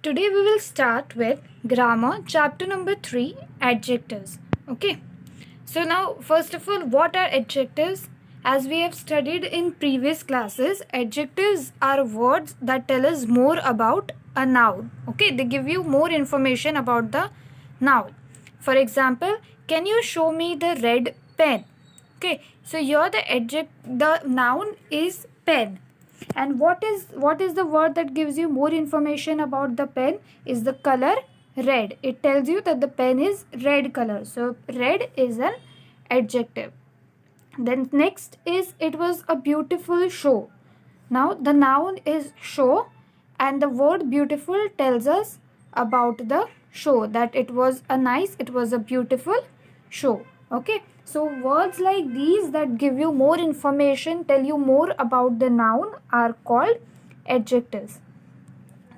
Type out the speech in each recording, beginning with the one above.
today we will start with grammar chapter number 3, adjectives. Okay, so now first of all, what are adjectives? As we have studied in previous classes, adjectives are words that tell us more about a noun. Okay, they give you more information about the noun. For example, can you show me the red pen? Okay, so here the noun is pen. And what is the word that gives you more information about the pen? Is the color red. It tells you that the pen is red color. So red is an adjective. Then next is it was a beautiful show. Now the noun is show and the word beautiful tells us about the show, that it was a beautiful show. Okay, so words like these that give you more information, tell you more about the noun, are called adjectives.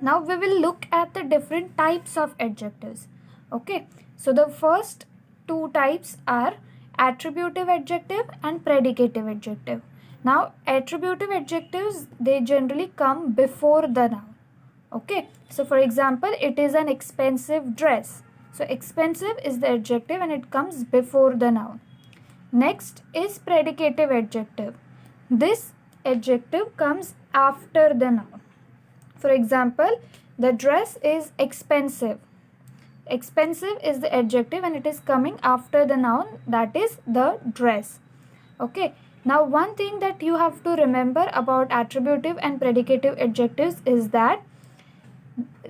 Now we will look at the different types of adjectives. Okay, so the first two types are attributive adjective and predicative adjective. Now attributive adjectives, they generally come before the noun. Okay, so for example, it is an expensive dress. So expensive is the adjective and it comes before the noun. Next is predicative adjective. This adjective comes after the noun. For example, the dress is expensive. Expensive is the adjective and it is coming after the noun, that is the dress. Okay, now one thing that you have to remember about attributive and predicative adjectives is that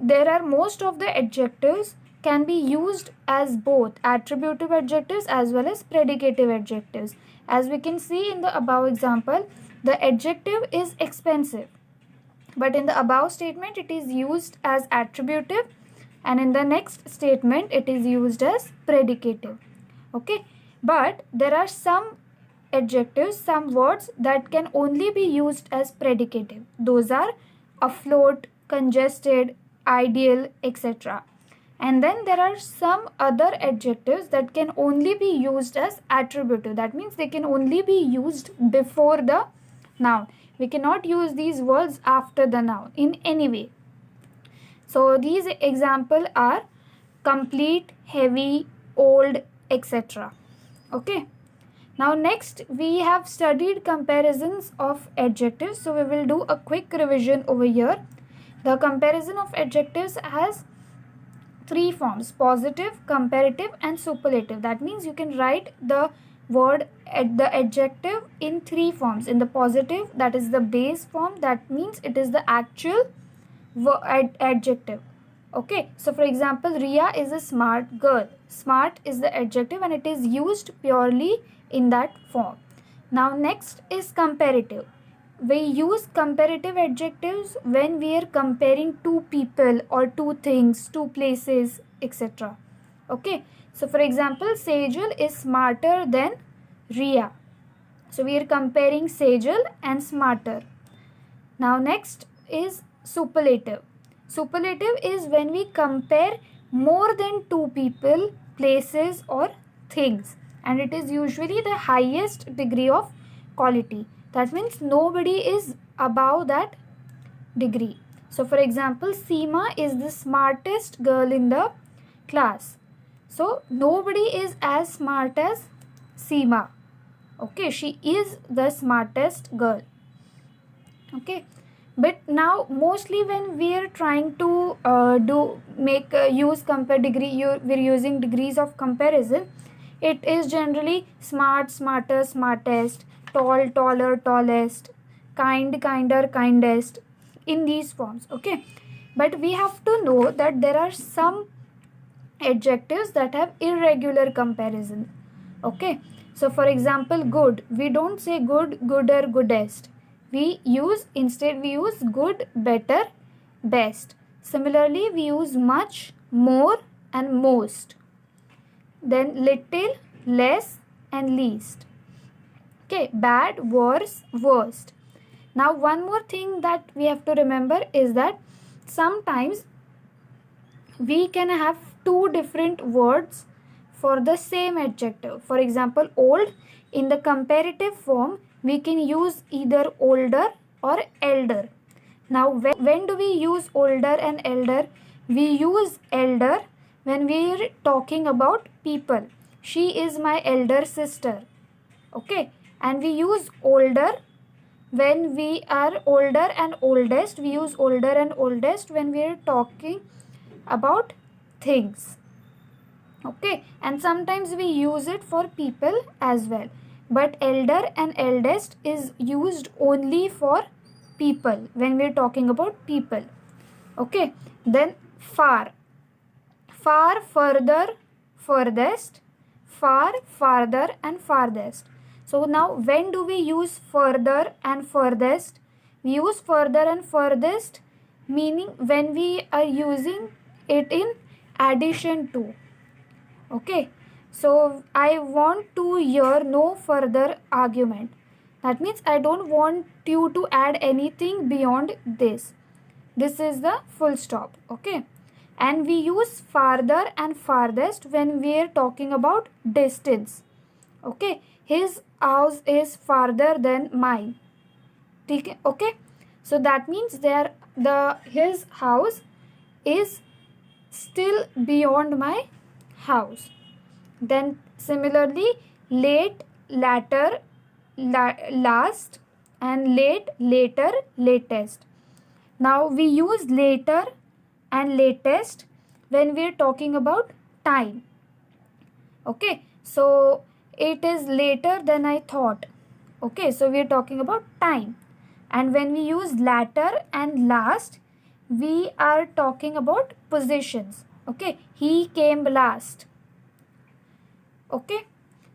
there are most of the adjectives can be used as both attributive adjectives as well as predicative adjectives. As we can see in the above example, the adjective is expensive, but in the above statement it is used as attributive and in the next statement it is used as predicative. Okay, but there are some adjectives, some words that can only be used as predicative. Those are afloat, congested, ideal, etc. And then there are some other adjectives that can only be used as attributive. That means they can only be used before the noun. We cannot use these words after the noun in any way. So these examples are complete, heavy, old, etc. Okay. Now next we have studied comparisons of adjectives. So we will do a quick revision over here. The comparison of adjectives has three forms: positive, comparative and superlative. That means you can write the word the adjective in three forms. In the positive, that is the base form, that means it is the actual adjective. Okay, so for example, Riya is a smart girl. Smart is the adjective and it is used purely in that form. Now next is comparative. We use comparative adjectives when we are comparing two people or two things, two places, etc. Okay, so for example, Sejal is smarter than Riya. So we are comparing Sejal and smarter. Now next is superlative. Superlative is when we compare more than two people, places or things, and it is usually the highest degree of quality. That means nobody is above that degree. So for example, Seema is the smartest girl in the class. So nobody is as smart as Seema. Okay, she is the smartest girl. Okay, but now mostly when we are trying to use compare degree, we're using degrees of comparison. It is generally smart, smarter, smartest, tall, taller, tallest, kind, kinder, kindest, in these forms. Okay, but we have to know that there are some adjectives that have irregular comparison. Okay, so for example, good, we don't say good, gooder, goodest. We use good, better, best. Similarly, we use much, more and most. Then little, less and least. Okay, bad, worse, worst. Now one more thing that we have to remember is that sometimes we can have two different words for the same adjective. For example, old, in the comparative form we can use either older or elder. Now when do we use older and elder? we use elder when we are talking about people. She is my elder sister. Okay, and we use older when we are older and oldest. We use older and oldest when we are talking about things. Okay, and sometimes we use it for people as well, but elder and eldest is used only for people when we're talking about people. Okay, then far, far, further, furthest, far, farther, and farthest. So now when do we use further and furthest? We use further and furthest meaning when we are using it in addition to. Okay, so I want to hear no further argument. That means I don't want you to add anything beyond this. This is the full stop. Okay, and we use farther and farthest when we are talking about distance. Okay, his house is farther than mine. Okay, so that means his house is still beyond my house. Then similarly, late, latter, last, and late, later, latest. Now we use later and latest when we are talking about time. Okay, so it is later than I thought. Okay, so we are talking about time. And when we use latter and last, we are talking about positions. Okay, he came last. Okay,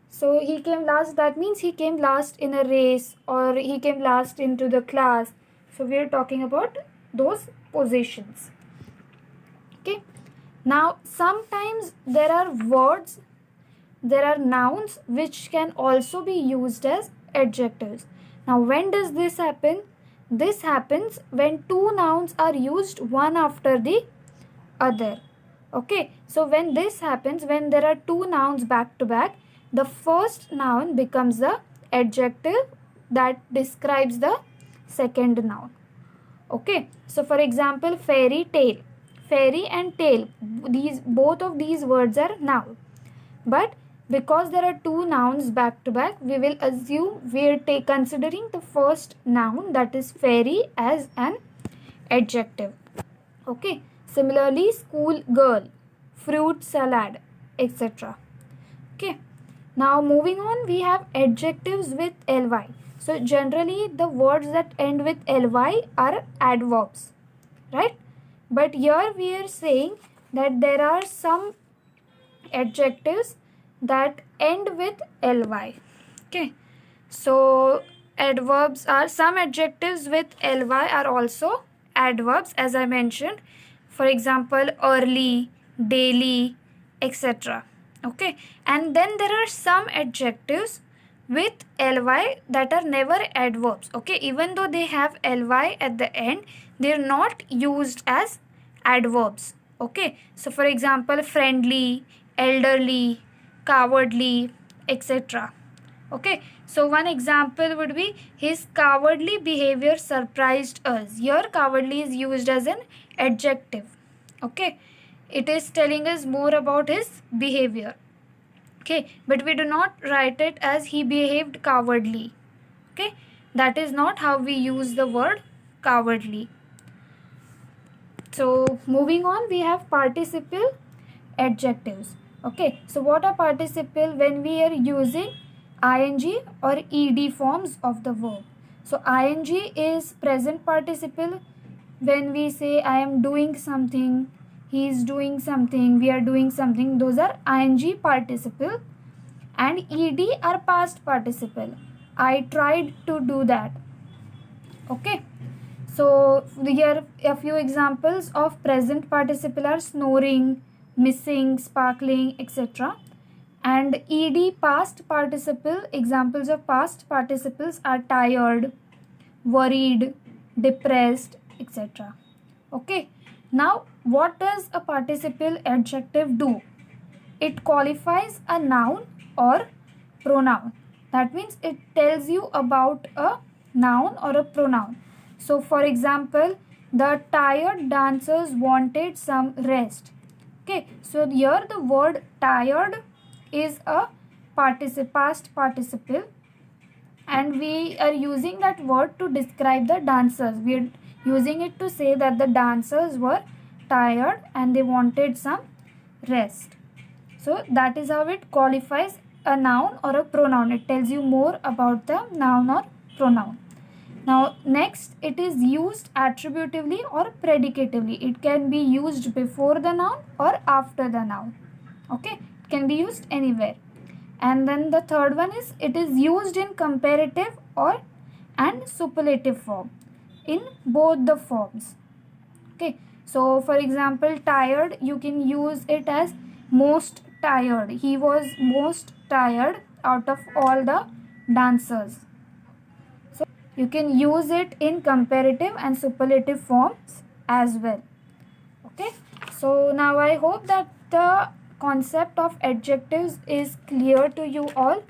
so he came last, that means he came last in a race or he came last into the class. So we are talking about those positions. Okay, now sometimes there are words, there are nouns which can also be used as adjectives. Now when does this happen? This happens when two nouns are used one after the other. Okay, so when this happens, when there are two nouns back to back, the first noun becomes the adjective that describes the second noun. Okay, so for example, fairy tale. Fairy and tale, both of these words are noun. But because there are two nouns back to back, we will assume we are considering the first noun, that is fairy, as an adjective. Okay, similarly, school girl, fruit salad, etc. Okay, now moving on, we have adjectives with ly. So generally the words that end with ly are adverbs, right? But here we are saying that there are some adjectives that end with ly. Okay, so some adjectives with ly are also adverbs, as I mentioned. For example, early, daily, etc. Okay, and then there are some adjectives with ly that are never adverbs. Okay, even though they have ly at the end, they are not used as adverbs. Okay, so for example, friendly, elderly, cowardly, etc. Okay, so one example would be, his cowardly behavior surprised us. Here cowardly is used as an adjective. Okay, it is telling us more about his behavior. Okay, but we do not write it as he behaved cowardly. Okay, that is not how we use the word cowardly. So moving on, we have participial adjectives. Okay, so what are participial? When we are using ing or ed forms of the verb. So ing is present participle when we say I am doing something, he is doing something, we are doing something. Those are ing participle. And ed are past participle. I tried to do that. Okay, so here a few examples of present participle are snoring, missing, sparkling, etc. And ed past participle, examples of past participles are tired, worried, depressed, etc. Okay, now what does a participial adjective do? It qualifies a noun or pronoun. That means it tells you about a noun or a pronoun. So for example, the tired dancers wanted some rest. Okay, so here the word tired is a past participle, and we are using that word to describe the dancers. We are using it to say that the dancers were tired and they wanted some rest. So that is how it qualifies a noun or a pronoun. It tells you more about the noun or pronoun. Now next, it is used attributively or predicatively. It can be used before the noun or after the noun. Okay, it can be used anywhere. And then the third one is, it is used in comparative or and superlative form, in both the forms. Okay, so for example, tired, you can use it as most tired. He was most tired out of all the dancers. So you can use it in comparative and superlative forms as well. Okay, so now I hope that the concept of adjectives is clear to you all.